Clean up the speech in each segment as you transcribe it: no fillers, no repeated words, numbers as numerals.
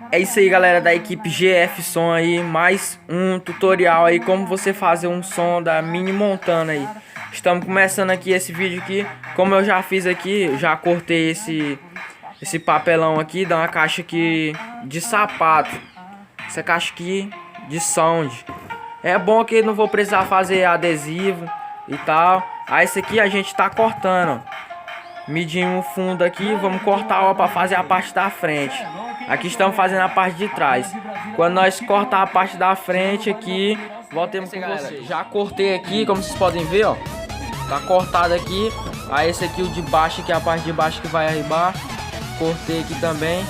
É isso aí, galera da equipe GF Som aí, mais um tutorial aí como você fazer um som da Mini Montana aí. Estamos começando aqui esse vídeo aqui, como eu já fiz aqui, já cortei esse papelão aqui, dá uma caixa aqui de sapato. Essa caixa aqui de sound. É bom que não vou precisar fazer adesivo e tal. Aí esse aqui a gente tá cortando, ó. Medindo o fundo aqui, vamos cortar para fazer a parte da frente. Aqui estamos fazendo a parte de trás. Quando nós cortar a parte da frente aqui, voltemos com vocês. Já cortei aqui, como vocês podem ver, ó. Tá cortado aqui. Aí esse aqui o de baixo, que é a parte de baixo que vai arribar. Cortei aqui também.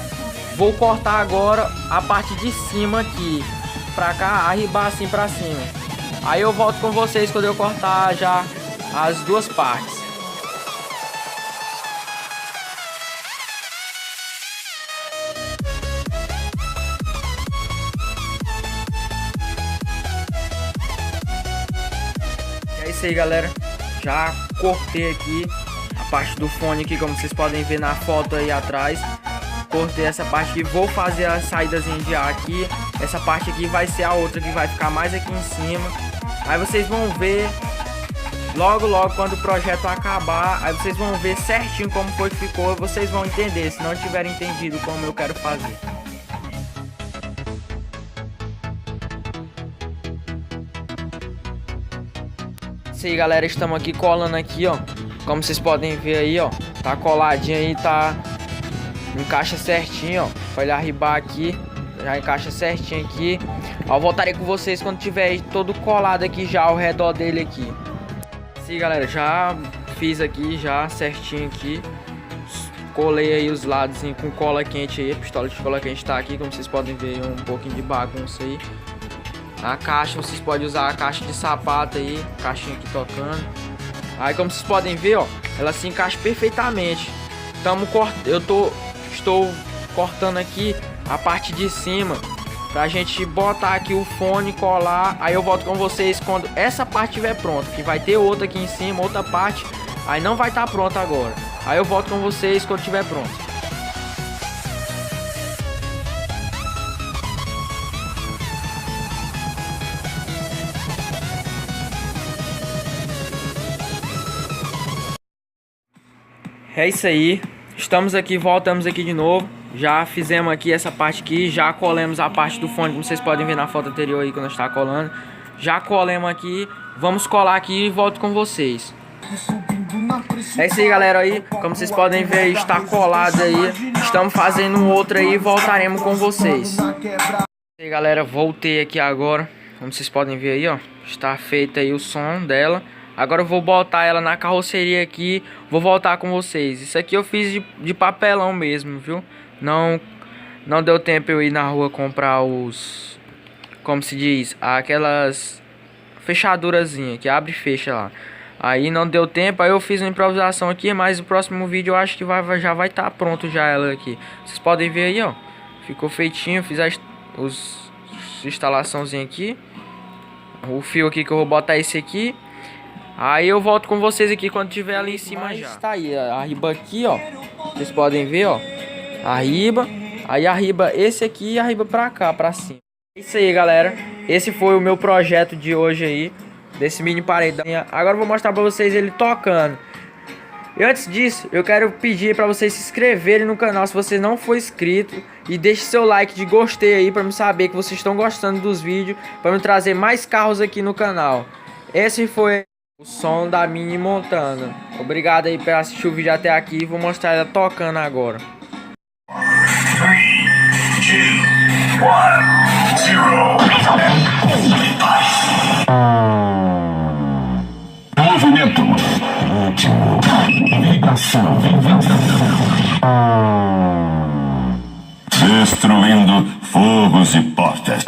Vou cortar agora a parte de cima aqui, pra cá, arribar assim pra cima. Aí eu volto com vocês quando eu cortar já as duas partes. É isso aí, galera, já cortei aqui a parte do fone aqui, como vocês podem ver na foto aí atrás. Cortei essa parte aqui, vou fazer a saída de ar aqui. Essa parte aqui vai ser a outra que vai ficar mais aqui em cima. Aí vocês vão ver logo quando o projeto acabar. Aí vocês vão ver certinho como foi que ficou. Vocês vão entender, se não tiverem entendido como eu quero fazer. Isso aí, galera, estamos aqui colando aqui, ó. Como vocês podem ver aí, ó, tá coladinho aí, tá, encaixa certinho, ó. Pra ele arribar aqui, já encaixa certinho aqui. Ó, eu voltarei com vocês quando tiver todo colado aqui já ao redor dele aqui. Sim, galera, já fiz aqui já certinho aqui. Colei aí os lados com cola quente aí. A pistola de cola quente tá aqui, como vocês podem ver, um pouquinho de bagunça aí. A caixa, vocês podem usar a caixa de sapato aí, caixinha aqui tocando. Aí como vocês podem ver, ó, ela se encaixa perfeitamente. Estou cortando aqui a parte de cima pra gente botar aqui o fone, colar. Aí eu volto com vocês quando essa parte estiver pronta, que vai ter outra aqui em cima, outra parte. Aí não vai estar pronta agora. Aí eu volto com vocês quando estiver pronto. É isso aí, estamos aqui, voltamos aqui de novo. Já fizemos aqui essa parte aqui, já colemos a parte do fone, como vocês podem ver na foto anterior aí, quando nós está colando. Já colemos aqui, vamos colar aqui e volto com vocês. É isso aí, galera, aí, como vocês podem ver, está colado aí. Estamos fazendo um outro aí e voltaremos com vocês. E aí, galera, voltei aqui agora, como vocês podem ver aí, ó, está feito aí o som dela. Agora eu vou botar ela na carroceria aqui, vou voltar com vocês. Isso aqui eu fiz de papelão mesmo, viu? Não deu tempo eu ir na rua comprar os, como se diz, aquelas fechadurazinhas que abre e fecha lá. Aí não deu tempo, aí eu fiz uma improvisação aqui, mas o próximo vídeo eu acho que já vai estar pronto já ela aqui. Vocês podem ver aí, ó, ficou feitinho, fiz os instalaçãozinha aqui. O fio aqui que eu vou botar esse aqui. Aí eu volto com vocês aqui quando tiver ali em cima já. Tá aí, arriba aqui, ó. Vocês podem ver, ó. Arriba. Aí arriba esse aqui e arriba pra cá, pra cima. É isso aí, galera. Esse foi o meu projeto de hoje aí. Desse mini paredão. Agora eu vou mostrar pra vocês ele tocando. E antes disso, eu quero pedir pra vocês se inscreverem no canal se você não for inscrito. E deixe seu like de gostei aí pra me saber que vocês estão gostando dos vídeos. Pra me trazer mais carros aqui no canal. Esse foi o som da Mini Montana. Obrigado aí por assistir o vídeo até aqui. Vou mostrar ela tocando agora. 3, 2, 1, 0. Movimento. Vibração. Destruindo fogos e portas.